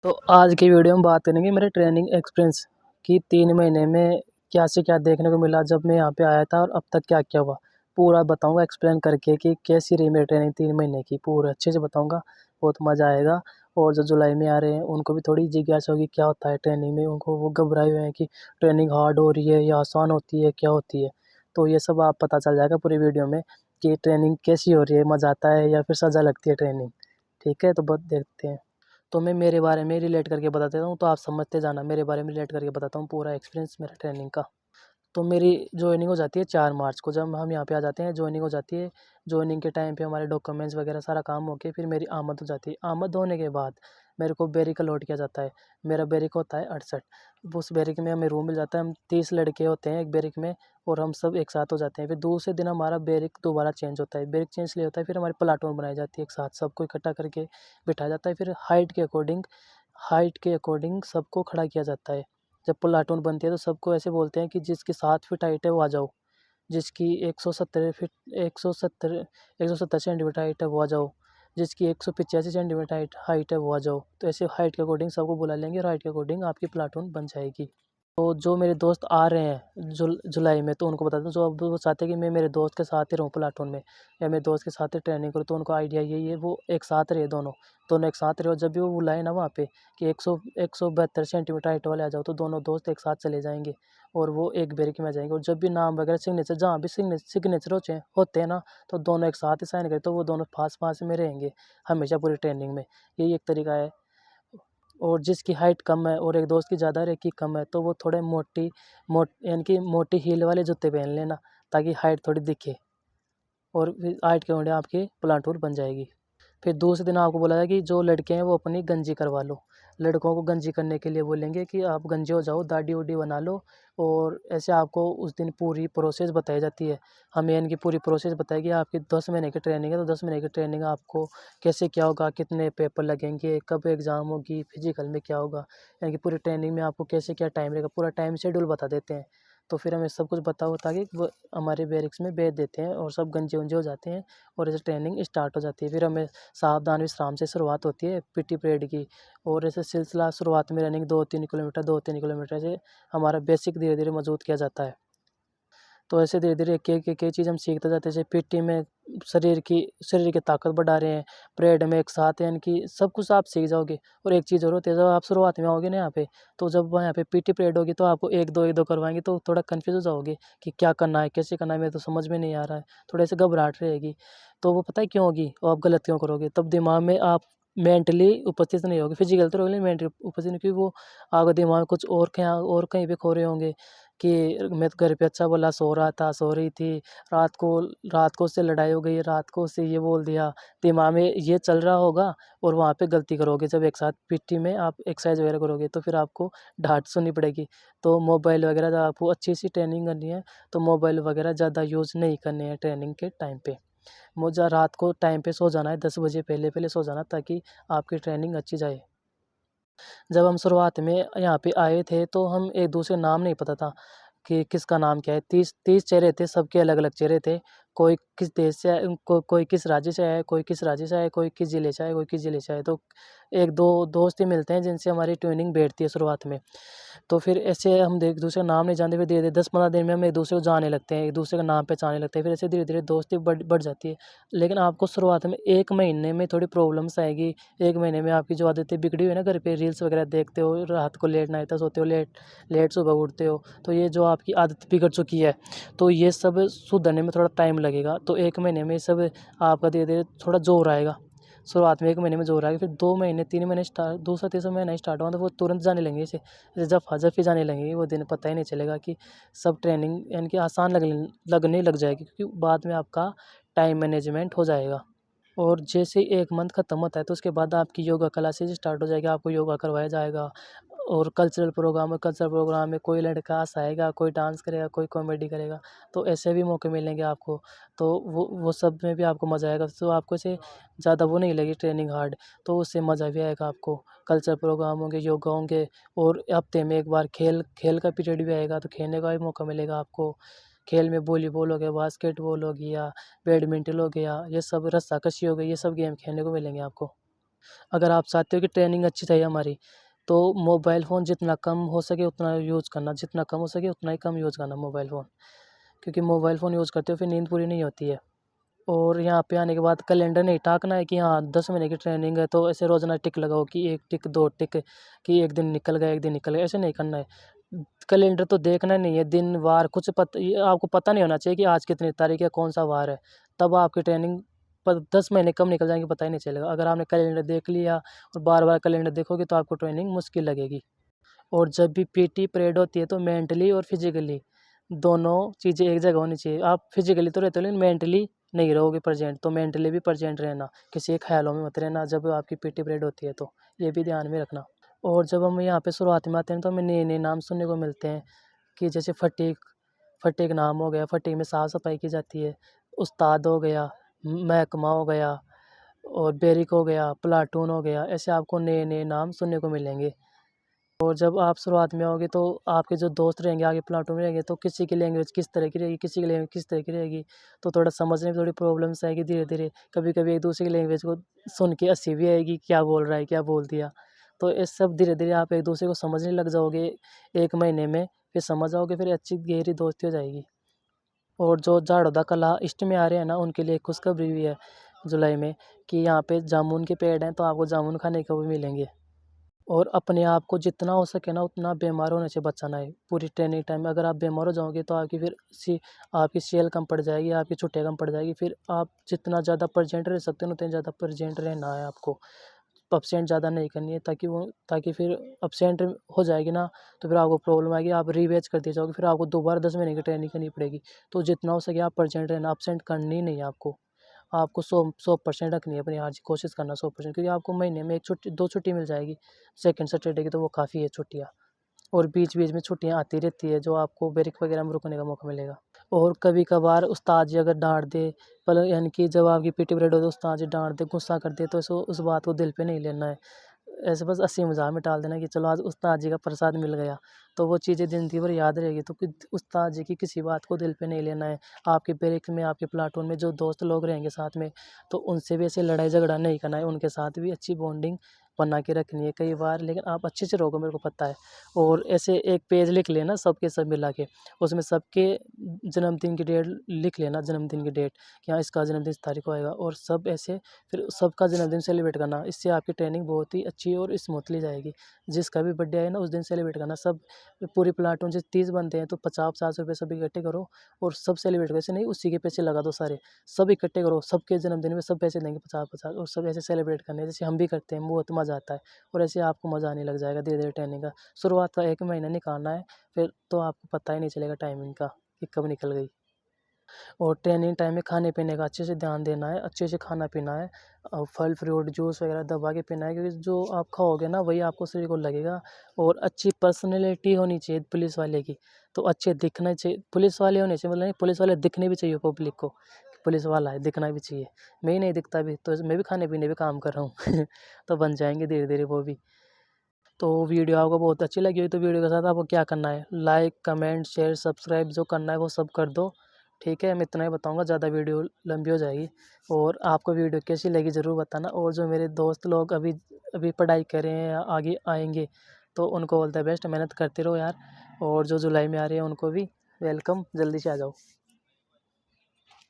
तो आज की वीडियो में बात करेंगे मेरे ट्रेनिंग एक्सपीरियंस कि 3 महीने में क्या से क्या देखने को मिला जब मैं यहाँ पे आया था और अब तक क्या-क्या हुआ। पूरा बताऊँगा एक्सप्लेन करके कि कैसी रही मेरी ट्रेनिंग 3 महीने की, पूरा अच्छे से बताऊँगा, बहुत मज़ा आएगा। और जो जुलाई में आ रहे हैं उनको भी थोड़ी जिज्ञासा होगी क्या होता है ट्रेनिंग में, उनको वो घबराए हुए हैं कि ट्रेनिंग हार्ड हो रही है या आसान होती है, क्या होती है। तो ये सब आप पता चल जाएगा पूरी वीडियो में कि ट्रेनिंग कैसी हो रही है, मज़ा आता है या फिर सज़ा लगती है ट्रेनिंग। ठीक है? तो बस देखते हैं। तो मैं मेरे बारे में रिलेट करके बता देता हूँ, तो आप समझते जाना। मेरे बारे में रिलेट करके बताता हूँ पूरा एक्सपीरियंस मेरा ट्रेनिंग का। तो मेरी जॉइनिंग हो जाती है 4 मार्च को, जब हम यहाँ पे आ जाते हैं जॉइनिंग हो जाती है। जॉइनिंग के टाइम पे हमारे डॉक्यूमेंट्स वगैरह सारा काम हो के फिर मेरी आमद हो जाती है। आमद होने के बाद मेरे को बैरिक अलॉट किया जाता है। मेरा बैरिक होता है 68। उस बैरिक में हमें रूम मिल जाता है। हम 30 लड़के होते हैं एक बैरिक में और हम सब एक साथ हो जाते हैं। फिर दूसरे दिन हमारा बैरिक दोबारा चेंज होता है। बैरिक चेंज इसलिए होता है फिर हमारी प्लाटून बनाई जाती है एक साथ, सबको इकट्ठा करके बिठाया जाता है। फिर हाइट के अकॉर्डिंग सबको खड़ा किया जाता है। जब प्लाटून बनती है तो सबको ऐसे बोलते हैं कि जिसकी 7 फीट हाइट है वो आ जाओ, जिसकी 170 फीट 170 170 सेंटीमीटर हाइट है वो आ जाओ, जिसकी 185 सेंटीमीटर हाइट है वो आ जाओ। तो ऐसे हाइट के अकॉर्डिंग सबको बुला लेंगे और हाइट के अकॉर्डिंग आपकी प्लाटून बन जाएगी। तो जो मेरे दोस्त आ रहे हैं जुलाई में, तो उनको बता दूँ, जो अब वो चाहते हैं कि मैं मेरे दोस्त के साथ ही रहूँ प्लाटून में या मेरे दोस्त के साथ ही ट्रेनिंग करूँ, तो उनको आइडिया यही है वो एक साथ रहे, दोनों दोनों एक साथ रहे। और जब भी वो बुलाए ना वहाँ पे कि 172 सेंटीमीटर हाइट वाले आ जाओ, तो दोनों दोस्त एक साथ चले जाएंगे और वो एक बैरिक में आ जाएंगे। और जब भी नाम वगैरह सिग्नेचर, जहाँ भी सिग्नेचर होते हैं ना, तो दोनों एक साथ ही साइन करें, तो वो दोनों पास पास में रहेंगे हमेशा पूरी ट्रेनिंग में। यही एक तरीका है। और जिसकी हाइट कम है और एक दोस्त की ज़्यादा और एक की कम है, तो वो थोड़े यानी कि मोटी हील वाले जूते पहन लेना, ताकि हाइट थोड़ी दिखे और फिर हाइट के अकॉर्डिंग आपकी प्लाटून बन जाएगी। फिर दूसरे दिन आपको बोला जाए कि जो लड़के हैं वो अपनी गंजी करवा लो। लड़कों को गंजी करने के लिए बोलेंगे कि आप गंजे हो जाओ, दाढ़ी उढ़ी बना लो। और ऐसे आपको उस दिन पूरी प्रोसेस बताई जाती है। हमें इनकी पूरी प्रोसेस बताएगी। आपकी 10 महीने की ट्रेनिंग है, तो 10 महीने की ट्रेनिंग आपको कैसे क्या होगा, कितने पेपर लगेंगे, कब एग्ज़ाम होगी, फिजिकल में क्या होगा, यानी कि पूरी ट्रेनिंग में आपको कैसे क्या टाइम रहेगा, पूरा टाइम शेड्यूल बता देते हैं। तो फिर हमें सब कुछ पता होता है कि वो हमारे बैरिक्स में भेज देते हैं और सब गंजे-वंजे हो जाते हैं और ऐसे ट्रेनिंग स्टार्ट हो जाती है। फिर हमें सावधान विश्राम से शुरुआत होती है पीटी पीरियड की। और ऐसे सिलसिला शुरुआत में रनिंग 2-3 किलोमीटर से हमारा बेसिक धीरे-धीरे मजबूत किया जाता है। तो ऐसे धीरे-धीरे एक-एक चीज़ हम सीखते जाते हैं। जैसे पीटी में शरीर की ताकत बढ़ा रहे हैं, परेड में एक साथ यानी कि सब कुछ आप सीख जाओगे। और एक चीज़ और होती है, जब आप शुरुआत में आओगे ना यहाँ पे, तो जब यहाँ पे पीटी पीरियड होगी तो आपको 1-2 करवाएँगे तो थोड़ा कन्फ्यूज़ हो जाओगे कि क्या करना है, कैसे करना है, मेरे तो समझ में नहीं आ रहा है। थोड़े-से घबराहट रहेगी। तो वो पता है क्यों होगी और आप गलत क्यों करोगे? तब दिमाग में आप मेंटली उपस्थित नहीं होगे, फिजिकल तो रहोगे, मेंटली उपस्थित नहीं, क्योंकि वो आपका दिमाग कुछ और कहीं पे खो रहे होंगे कि मैं तो घर पे अच्छा भला सो रहा था, सो रही थी, रात को रात को उससे लड़ाई हो गई, रात को उससे ये बोल दिया, दिमाग में ये चल रहा होगा और वहाँ पे गलती करोगे। जब एक साथ पीटी में आप एक्सरसाइज वगैरह करोगे तो फिर आपको डाँट सुननी पड़ेगी। तो मोबाइल वगैरह जब आपको अच्छी सी ट्रेनिंग करनी है, तो मोबाइल वगैरह ज़्यादा यूज़ नहीं करने हैं ट्रेनिंग के टाइम पे। मुझे रात को टाइम पे सो जाना है, 10 बजे पहले-पहले सो जाना, ताकि आपकी ट्रेनिंग अच्छी जाए। जब हम शुरुआत में यहाँ पे आए थे तो हम एक-दूसरे नाम नहीं पता था कि किसका नाम क्या है। 30 चेहरे थे, सबके अलग-अलग चेहरे थे। कोई किस देश से आए, कोई किस राज्य से आया है, कोई किस राज्य से आया है, कोई किस ज़िले से आया है, कोई किस ज़िले से आया है। तो 1-2 दोस्त ही मिलते हैं जिनसे हमारी ट्रेनिंग बैठती है शुरुआत में। तो फिर ऐसे हम एक-दूसरे का नाम नहीं जानते, फिर धीरे-धीरे 10-15 दिन में हम एक-दूसरे को जानने लगते हैं, एक-दूसरे का नाम पहचानने लगते हैं। फिर ऐसे धीरे-धीरे दोस्ती बढ़ जाती है। लेकिन आपको शुरुआत में 1 महीने में थोड़ी प्रॉब्लम्स आएगी। 1 महीने में आपकी जो आदतें बिगड़ी हुई है ना, घर पे रील्स वगैरह देखते हो, रात को लेट नाइट तक सोते हो, लेट लेट सुबह उठते हो, तो ये जो आपकी आदत बिगड़ चुकी है, तो ये सब सुधरने में थोड़ा टाइम लगेगा। तो 1 महीने में सब आपका धीरे-धीरे थोड़ा ज़ोर आएगा। शुरुआत में 1 महीने में ज़ोर आएगा, फिर 2 महीने, 3 महीने दूसरा तीसरा महीना स्टार्ट हुआ तो वो तुरंत जाने लगेंगे। जैसे जफ़ा-जफ़ी जाने लगेंगे, वो दिन पता ही नहीं चलेगा कि सब ट्रेनिंग यानी कि आसान लगने लग जाएगी, क्योंकि बाद में आपका टाइम मैनेजमेंट हो जाएगा। और जैसे ही 1 मंथ खत्म होता है तो उसके बाद आपकी योगा क्लासेस स्टार्ट हो जाएगी, आपको योगा करवाया जाएगा। और कल्चरल प्रोग्राम में कोई लड़का हँसाएगा, कोई डांस करेगा, कोई कॉमेडी करेगा, तो ऐसे भी मौके मिलेंगे आपको। तो वो सब में भी आपको मज़ा आएगा, तो आपको ऐसे ज़्यादा वो नहीं लगेगी ट्रेनिंग हार्ड, तो उससे मज़ा भी आएगा आपको। कल्चरल प्रोग्राम होंगे, योगा होंगे और हफ्ते में 1 बार खेल का पीरियड भी आएगा, तो खेलने का भी मौका मिलेगा आपको। खेल में वॉलीबॉल हो गया, बास्केटबॉल हो गया, बैडमिंटन हो गया, ये सब, रस्साकशी हो गई, ये सब गेम खेलने को मिलेंगे आपको। अगर आप चाहते हो कि ट्रेनिंग अच्छी चाहिए हमारी, तो मोबाइल फ़ोन जितना कम हो सके उतना यूज़ करना, जितना कम हो सके उतना ही कम यूज़ करना मोबाइल फ़ोन। क्योंकि मोबाइल फ़ोन यूज़ करते हो फिर नींद पूरी नहीं होती है। और यहाँ पे आने के बाद कैलेंडर नहीं टाँकना है कि हाँ 10 महीने की ट्रेनिंग है तो ऐसे रोज़ाना टिक लगाओ कि 1 टिक 2 टिक कि 1 दिन निकल गया 1 दिन निकल गया, ऐसे नहीं करना है। कैलेंडर तो देखना नहीं है, दिन वार कुछ ये आपको पता नहीं होना चाहिए कि आज कितनी तारीख है, कौन-सा वार है। तब आपकी ट्रेनिंग पर 10 महीने कब निकल जाएँगे पता ही नहीं चलेगा। अगर आपने कैलेंडर देख लिया और बार-बार कैलेंडर देखोगे तो आपको ट्रेनिंग मुश्किल लगेगी। और जब भी पीटी परेड होती है तो मेंटली और फिज़िकली दोनों चीज़ें एक जगह होनी चाहिए। आप फिज़िकली तो रहते हो लेकिन मेंटली नहीं रहोगे प्रेज़ेंट, तो मेंटली भी प्रेज़ेंट रहना, किसी के ख़्यालों में मत रहना जब आपकी पीटी परेड होती है तो, ये भी ध्यान में रखना। और जब हम यहाँ पे शुरुआत में आते हैं तो हमें नए-नए नाम सुनने को मिलते हैं कि जैसे फटीग, फटीग नाम हो गया, फटीग में साफ-सफाई की जाती है। उस्ताद हो गया, महकमा हो गया और बैरिक हो गया, प्लाटून हो गया, ऐसे आपको नए-नए नाम सुनने को मिलेंगे। और जब आप शुरुआत में आओगे तो आपके जो दोस्त रहेंगे आगे प्लाटून में रहेंगे तो किसी की लैंग्वेज किस तरह की रहेगी, किसी की लैंग्वेज किस तरह की रहेगी, तो थोड़ा समझने में थोड़ी प्रॉब्लम्स आएगी धीरे-धीरे। कभी-कभी एक-दूसरे की लैंग्वेज को सुन के हँसी भी आएगी, क्या बोल रहा है, क्या बोल दिया। तो ये सब धीरे-धीरे आप एक-दूसरे को समझने लग जाओगे 1 महीने में, फिर समझ जाओगे, फिर अच्छी गहरी दोस्ती हो जाएगी। और जो झाड़ोदा कला ईस्ट में आ रहे हैं ना, उनके लिए खुशखबरी भी है जुलाई में कि यहाँ पे जामुन के पेड़ हैं, तो आपको जामुन खाने को भी मिलेंगे। और अपने आप को जितना हो सके ना उतना बीमार होने से बचाना है। पूरी ट्रेनिंग टाइम में अगर आप बीमार हो जाओगे तो आपकी सेल कम पड़ जाएगी, आपकी छुट्टियाँ कम पड़ जाएगी। फिर आप जितना ज़्यादा प्रेज़ेंट रह सकते हो ना उतना ज़्यादा प्रेज़ेंट रहना है आपको। एब्सेंट ज़्यादा नहीं करनी है ताकि फिर एब्सेंट हो जाएगी ना तो फिर आपको प्रॉब्लम आएगी, आप रीबैच कर दिए जाओगे, फिर आपको दोबारा 10 महीने की ट्रेनिंग करनी पड़ेगी। तो जितना हो सके आप प्रेज़ेंट रहना, एब्सेंट करनी ही नहीं है आपको। आपको 100% रखनी है अपनी आज कोशिश करना 100% क्योंकि आपको महीने में 1 छुट्टी 2 छुट्टी मिल जाएगी। सेकंड सैटरडे की तो वो काफ़ी है छुट्टियाँ। और बीच-बीच में छुट्टियाँ आती रहती है जो आपको ब्रेक वगैरह में रुकने का मौका मिलेगा। और कभी-कभार उस्ताद जी अगर डाँट दे मतलब यानी कि जब आपकी पीटी पीरियड हो तो उस्ताद जी डाँट दे, गुस्सा कर दे तो उस बात को दिल पे नहीं लेना है। ऐसे बस हँसी मज़ाक में टाल देना कि चलो आज उस्ताद जी का प्रसाद मिल गया, तो वो चीज़ें ज़िंदगी भर याद रहेगी। तो उस्ताद जी की किसी बात को दिल पे नहीं लेना है। आपके ब्रेक में, आपके प्लाटून में जो दोस्त लोग रहेंगे साथ में, तो उनसे भी ऐसे लड़ाई झगड़ा नहीं करना है, उनके साथ भी अच्छी बॉन्डिंग बना के रखनी है कई बार, लेकिन आप अच्छे से रहोगे मेरे को पता है। और ऐसे एक पेज लिख लेना सबके सब मिला के, उसमें सबके जन्मदिन की डेट लिख लेना, जन्मदिन की डेट कि हाँ इसका जन्मदिन इस तारीख को आएगा और सब ऐसे फिर सबका जन्मदिन सेलिब्रेट करना। इससे आपकी ट्रेनिंग बहुत ही अच्छी और स्मूथली जाएगी। जिसका भी बर्थडे आए ना उस दिन सेलिब्रेट करना। सब पूरी प्लाटून से 30 बनते हैं तो 50-50 रुपये सब इकट्ठे करो और सब सेलिब्रेट करो। ऐसे नहीं उसी के पैसे लगा दो सारे, सब इकट्ठे करो, सबके जन्मदिन में सब पैसे देंगे 50-50 और सब ऐसे सेलिब्रेट करने हैं जैसे हम भी करते हैं, बहुत मज़ा आता है। और ऐसे आपको मज़ा आने लग जाएगा धीरे-धीरे ट्रेनिंग का। शुरुआत का 1 महीना निकालना है, फिर तो आपको पता ही नहीं चलेगा टाइमिंग का कि कब निकल गई। और ट्रेनिंग टाइम में खाने-पीने का अच्छे से ध्यान देना है, अच्छे से खाना-पीना है। फल फ्रूट, जूस वगैरह दबा के पीना है क्योंकि जो आप खाओगे ना वही आपको शरीर को लगेगा। और अच्छी पर्सनैलिटी होनी चाहिए पुलिस वाले की, तो अच्छे दिखना चाहिए पुलिस वाले होने चाहिए मतलब नहीं पुलिस वाले दिखने भी चाहिए पब्लिक को, कि पुलिस वाला है, दिखना भी चाहिए। मैं ही नहीं दिखता अभी, तो मैं भी खाने-पीने पे काम कर रहा हूँ तो बन जाएँगे धीरे-धीरे वो भी। तो वीडियो आपको बहुत अच्छी लगी हुई तो वीडियो के साथ आपको क्या करना है, लाइक, कमेंट, शेयर, सब्सक्राइब जो करना है वो सब कर दो। ठीक है, मैं इतना ही बताऊँगा, ज़्यादा वीडियो लंबी हो जाएगी। और आपको वीडियो कैसी लगी ज़रूर बताना। और जो मेरे दोस्त लोग अभी अभी पढ़ाई कर रहे हैं या आगे आएँगे तो उनको ऑल द बेस्ट, मेहनत करते रहो यार। और जो जुलाई में आ रहे हैं उनको भी वेलकम, जल्दी से आ जाओ।